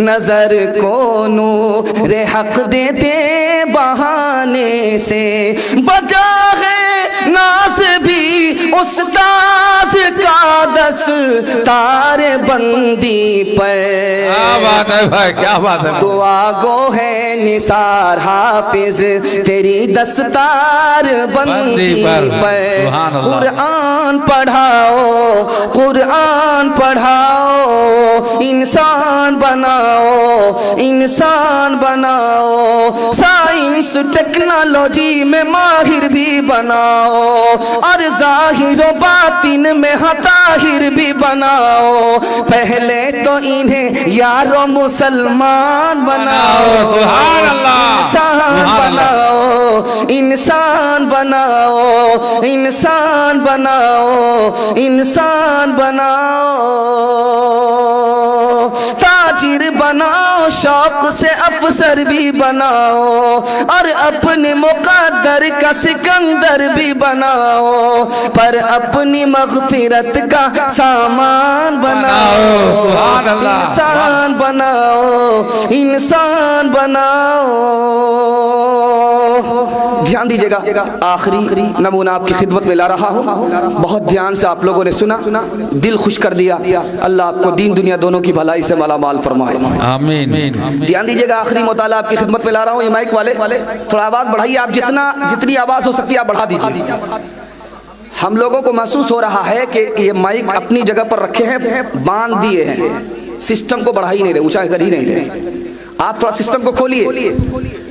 नजर को नूर हक दे दे बहाने से, बजा है नाज भी उस्ताद का दस्तार बंदी पर। क्या बात है भाई, क्या बात है। दुआ गो है निसार हाफिज तेरी दस्तार बंदी पर। कुरान पढ़ाओ, कुरान पढ़ाओ, इंसान बनाओ, इंसान बनाओ, साइंस टेक्नोलॉजी में माहिर भी बनाओ, और जाहिर व बातिन में ताहिर भी बनाओ। पहले तो इन्हें यारो मुसलमान बनाओ, सुभान अल्लाह, इंसान बनाओ, इंसान बनाओ, इंसान बनाओ, इंसान बनाओ, ताजिर बनाओ, शौक से अफसर भी बनाओ, और अपने मुकद्दर का सिकंदर भी बनाओ, पर अपनी मगफिरत का सामान बनाओ। सुभान अल्लाह, इंसान बनाओ, इंसान बनाओ। ध्यान दीजिएगा, आखिरी नमूना आपकी खिदमत में ला रहा हूँ। बहुत ध्यान से आप लोगों ने सुना, दिल खुश कर दिया। अल्लाह आपको दीन दुनिया दोनों की भलाई से मालामाल फरमाए, आमीन। ध्यान दीजिएगा, आखिरी मुताला आपकी खिदमत में ला रहा हूँ। ये माइक वाले थोड़ा आवाज बढ़ाइए, आप जितनी आवाज हो सकती है आप बढ़ा दीजिए। हम लोगों को महसूस हो रहा है कि ये माइक अपनी जगह पर रखे हैं, बांध दिए हैं, सिस्टम को बढ़ा ही नहीं रहे, ऊंचा कर ही नहीं रहे। आप थोड़ा सिस्टम को खोलिए,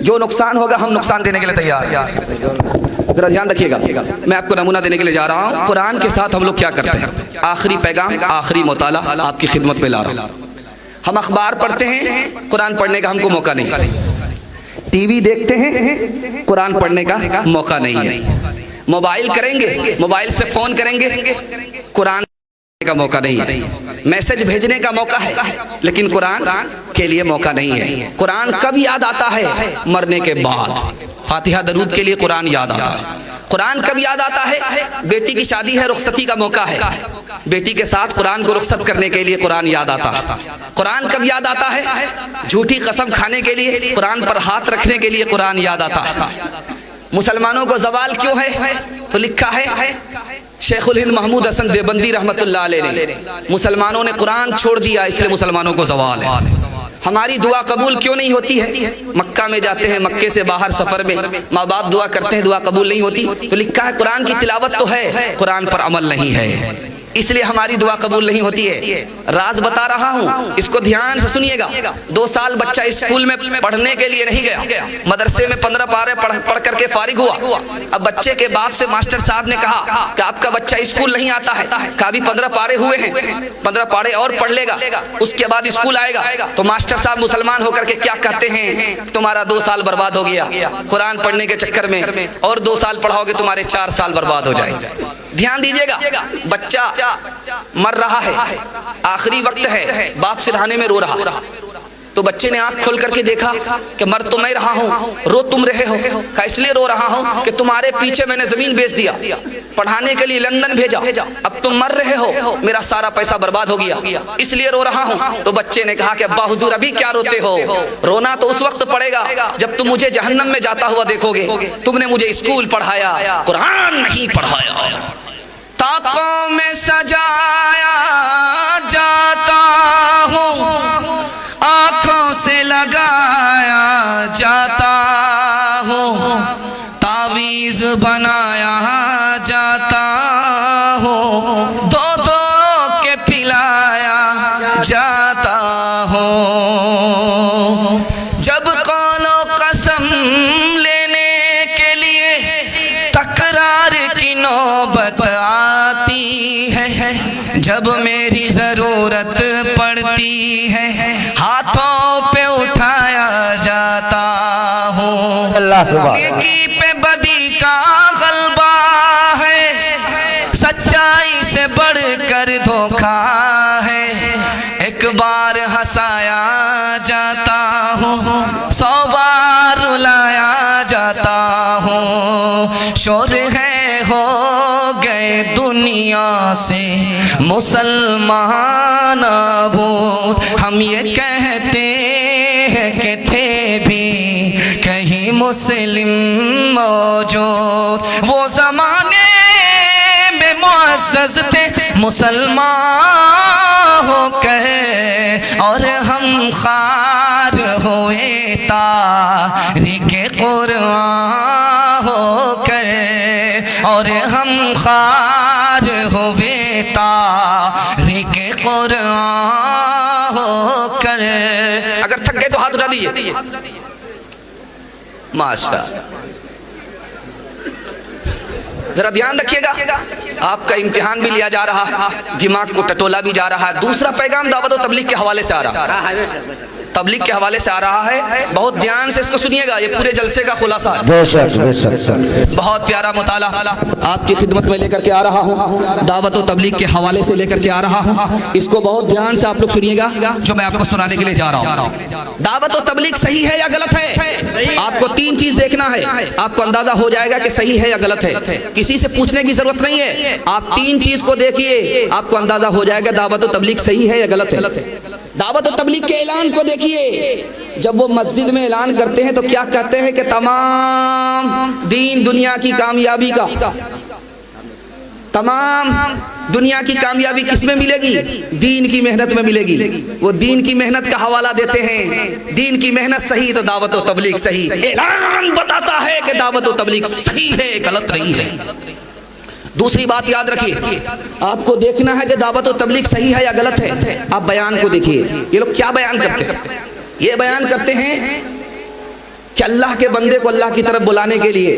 जो नुकसान होगा हम नुकसान देने के लिए तैयार हैं। जरा ध्यान रखिएगा, मैं आपको नमूना देने के लिए जा रहा हूँ। कुरान के साथ हम लोग क्या करते हैं, आखिरी पैगाम, आखिरी मुताला आपकी खिदमत में ला रहा हूँ। हम अखबार पढ़ते हैं, कुरान पढ़ने का हमको मौका नहीं है। टीवी देखते हैं, कुरान पढ़ने का मौका नहीं है। मोबाइल करेंगे, मोबाइल से फोन करेंगे, कुरान का मौका नहीं है। मैसेज भेजने का मौका है, लेकिन कुरान के लिए मौका नहीं है। कुरान कब याद आता है, मरने के बाद। फातिहा दरूद के लिए कुरान याद आता है। कुरान कब याद आता है, बेटी की शादी है, रुखसती का मौका है, बेटी के साथ कुरान को रुखसत करने के लिए कुरान याद आता है। कुरान कब याद आता है, झूठी कसम खाने के लिए, कुरान पर हाथ रखने के लिए कुरान याद आता है। मुसलमानों को जवाल क्यों है, तो लिखा है शेखुल हिंद महमूद हसन देवबंदी रहमतुल्लाह अलैह ने, मुसलमानों ने कुरान छोड़ दिया इसलिए मुसलमानों को जवाल है। हमारी दुआ कबूल क्यों नहीं होती है, मक्का में जाते हैं, मक्के से बाहर सफर में माँ बाप दुआ करते हैं, दुआ कबूल नहीं होती, तो लिखा है कुरान की तिलावत तो है, कुरान पर अमल नहीं है, इसलिए हमारी दुआ कबूल नहीं होती है। राज बता रहा हूँ, इसको ध्यान से सुनिएगा। 2 साल बच्चा स्कूल में पढ़ने के लिए नहीं गया, मदरसे में 15 पारे पढ़ करके फारिग हुआ। अब बच्चे के बाप से मास्टर साहब ने कहा कि आपका बच्चा स्कूल नहीं आता है, कहा भी 15 पारे हुए हैं, 15 पारे और पढ़ लेगा, उसके बाद स्कूल आएगा। तो मास्टर साहब मुसलमान होकर के क्या कहते हैं, तुम्हारा 2 साल बर्बाद हो गया कुरान पढ़ने के चक्कर में, और 2 साल पढ़ाओगे तुम्हारे 4 साल बर्बाद हो जाएंगे। ध्यान दीजिएगा, बच्चा मर रहा है, आखिरी वक्त है, बाप सिरहाने में रो रहा, तो बच्चे ने आंख खोल करके देखा कि मर तो मैं रहा हूँ, रो तुम रहे हो, का इसलिए रो रहा हूँ कि तुम्हारे पीछे मैंने जमीन बेच दिया, पढ़ाने के लिए लंदन भेजा, अब तुम मर रहे हो, मेरा सारा पैसा बर्बाद हो गया, इसलिए रो रहा हूँ। तो बच्चे ने कहा कि अब्बा हुजूर अभी क्या रोते हो, रोना तो उस वक्त पड़ेगा जब तुम मुझे जहन्नम में जाता हुआ देखोगे, तुमने मुझे स्कूल पढ़ाया, कुरान नहीं पढ़ाया। ताकों में सजाया जाता हूँ, आँखों से लगाया जाता हूँ, तावीज़ बनाया जाता हूँ, दो के पिलाया जाता हूँ। जब कौनो कसम लेने के लिए तकरार की नौबत आती है, जब मेरी जरूरत पड़ती है, हाथों पे उठाया जाता हूँ। नेकी पे बदी का गलबा है, सच्चाई से बढ़कर धोखा है, एक बार हंसाया जाता हूँ, 100 बार रुलाया जाता हूँ। शोर है हो गया गए दुनिया से मुसलमान वो, हम ये कहते हैं कि थे भी कहीं मुस्लिम मौजूद। वो ज़माने में मुअज़्ज़ज़ थे मुसलमान होकर, और हम ख़ार हुए तारीक़े क़ुरआन होकर, और हम ख़ार हुए तारीक़े क़ुरआन होकर। अगर थक गए तो हाथ उठा दीजिए। माशा, जरा ध्यान रखिएगा, आपका इम्तिहान भी लिया जा रहा है, दिमाग को टटोला भी जा रहा है। दूसरा पैगाम दावत और तबलीग के हवाले से आ रहा है, तबलीग के हवाले से आ रहा है। बहुत ध्यान से इसको सुनिएगा, ये पूरे जलसे का खुलासा है। बहुत प्यारा मुताला आपकी खिदमत में लेकर के आ रहा हूँ, दावत और तबलीग के हवाले से लेकर के आ रहा हूँ। इसको बहुत ध्यान से आप लोग सुनिएगा जो मैं आपको सुनाने के लिए जा रहा हूँ। दावत और तबलीग सही है या गलत है? आपको तीन चीज देखना है, आपको अंदाजा हो जाएगा कि सही है या गलत है। किसी से पूछने की जरूरत नहीं है, आप तीन चीज को देखिए, आपको अंदाजा हो जाएगा दावत और तबलीग सही है या गलत है। दावत और तबलीग के ऐलान को देखिए, जब वो मस्जिद में ऐलान करते हैं तो क्या कहते हैं कि तमाम दीन दुनिया की कामयाबी का, तमाम दुनिया की कामयाबी किसमें मिलेगी? दीन की मेहनत में मिलेगी। वो दीन की मेहनत का हवाला देते हैं, दीन की मेहनत सही तो दावत और तबलीग सही। ऐलान बताता है कि दावत और तबलीग सही है, गलत नहीं है। दूसरी बात याद रखिए, आपको देखना है कि दावत और तबलीग सही है या गलत है। आप बयान को देखिए, ये लोग क्या बयान करते हैं? ये बयान करते हैं कि अल्लाह के बंदे को अल्लाह की तरफ बुलाने के लिए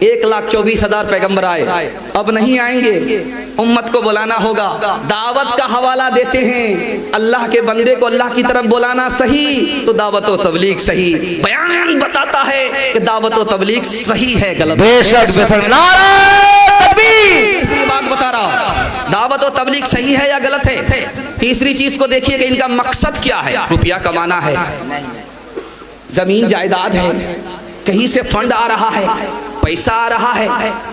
1,24,000 पैगंबर आए, अब नहीं आएंगे, उम्मत को बुलाना होगा। दावत का हवाला देते हैं, अल्लाह के बंदे को अल्लाह की तरफ बुलाना सही तो दावत और तबलीग सही। बयान बताता है कि दावत और तबलीग सही है, गलत बेशक बेशक। नारे तकबीर। तीसरी बात बता रहा, दावत और तबलीग सही है या गलत है। तीसरी चीज को देखिए कि इनका मकसद क्या है। रुपया कमाना है, जमीन जायदाद है, कहीं से फंड आ रहा है, पैसा आ रहा है,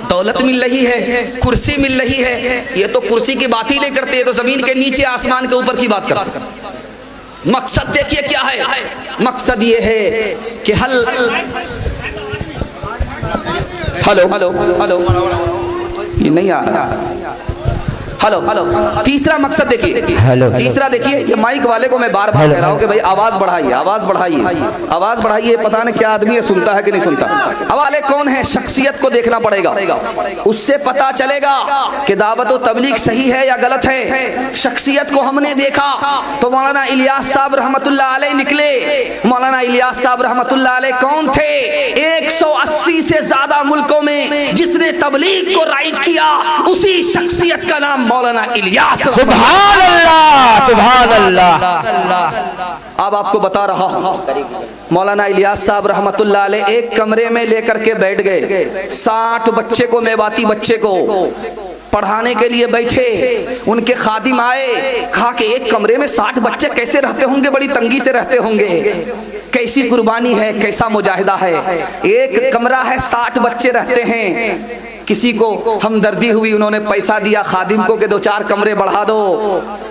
दौलत मिल रही है, कुर्सी मिल रही है। ये तो कुर्सी की बात ही नहीं करते, ये तो जमीन के नीचे आसमान के ऊपर की बात करते। मकसद देखिए क्या है, मकसद ये है कि हेलो हेलो हेलो, ये नहीं आ रहा। हेलो हेलो, तीसरा मकसद देखिए, तीसरा देखिए, ये माइक वाले को मैं बार बार कह रहा हूँ कि भाई आवाज बढ़ाइए, आवाज बढ़ाइए, आवाज बढ़ाइए। पता नहीं क्या आदमी है, सुनता है कि नहीं सुनता। हवाले कौन है, शख्सियत को देखना पड़ेगा, उससे पता चलेगा कि दावत और तबलीग सही है या गलत है। शख्सियत को हमने देखा तो मौलाना इलियास साहब रहमतुल्लाह अलैह निकले। मौलाना इलियास साहब रहमतुल्लाह अलैह कौन थे? 180 से ज्यादा मुल्कों में जिसने तबलीग को राइज किया, उसी शख्सियत का नाम मौलाना इलियास। सुभान अल्लाह, सुभान अल्लाह। अब आपको बता रहा हूं, मौलाना इलियास साहब रहमतुल्लाह अलैह एक कमरे में लेकर के बैठ गए। 60 बच्चे को, मेवाती बच्चे को पढ़ाने के लिए बैठे। उनके खादिम आए, कहा कि एक कमरे में 60 बच्चे कैसे रहते होंगे, बड़ी तंगी से रहते होंगे। कैसी कुर्बानी है, कैसा मुजाहिदा है। एक कमरा है, 60 बच्चे रहते हैं। किसी को हमदर्दी हुई, उन्होंने पैसा दिया खादिम को कि 2-4 कमरे बढ़ा दो,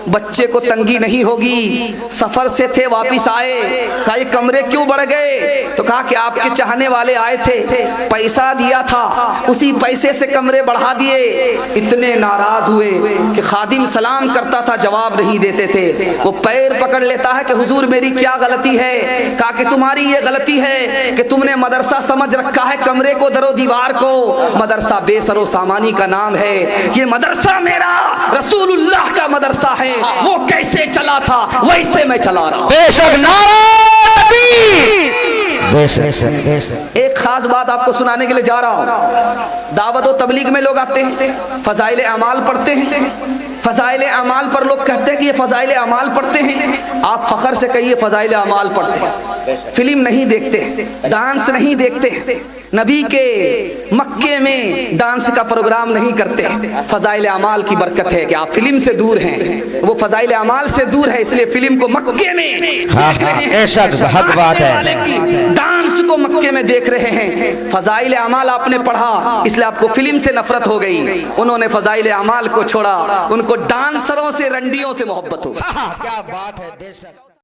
बच्चे को तंगी नहीं होगी। सफर से थे, वापिस आए, कहा ये कमरे क्यों बढ़ गए? तो कहा कि आपके चाहने वाले आए थे, पैसा दिया था, उसी पैसे से कमरे बढ़ा दिए। इतने नाराज हुए कि खादिम सलाम करता था, जवाब नहीं देते थे। वो पैर पकड़ लेता है कि हुजूर मेरी क्या गलती है? कहा कि तुम्हारी ये गलती है कि तुमने मदरसा समझ रखा है कमरे को, दरो दीवार को। मदरसा बेसरो सामानी का नाम है, ये मदरसा मेरा रसूलुल्लाह का मदरसा है। वो कैसे चला था वैसे मैं चला रहा हूं। बेशक, नारे तकबीर। बेशक। एक खास बात आपको सुनाने के लिए जा रहा हूं। दावत और तबलीग में लोग आते हैं, फजाइल अमाल पढ़ते हैं। फजाइल अमाल पर लोग कहते हैं कि ये फजाइल अमाल पढ़ते हैं। आप फखर से कहिए फजाइल अमाल पढ़ते हैं। फिल्म नहीं देखते, डांस नहीं देखते, नबी के मक्के में डांस का प्रोग्राम नहीं करते। फजाइल अमाल की बरकत है कि आप फिल्म से दूर हैं, वो फजाइल अमाल से दूर है, इसलिए फिल्म को मक्के में देख रहे हैं। बेशक हक बात है। डांस को मक्के में देख रहे हैं। फजाइल अमाल आपने पढ़ा, इसलिए आपको फिल्म से नफरत हो गई। उन्होंने फजाइल अमाल को छोड़ा, उनको डांसरों से, रंडियों से मोहब्बत हो गई। क्या बात है। बेशक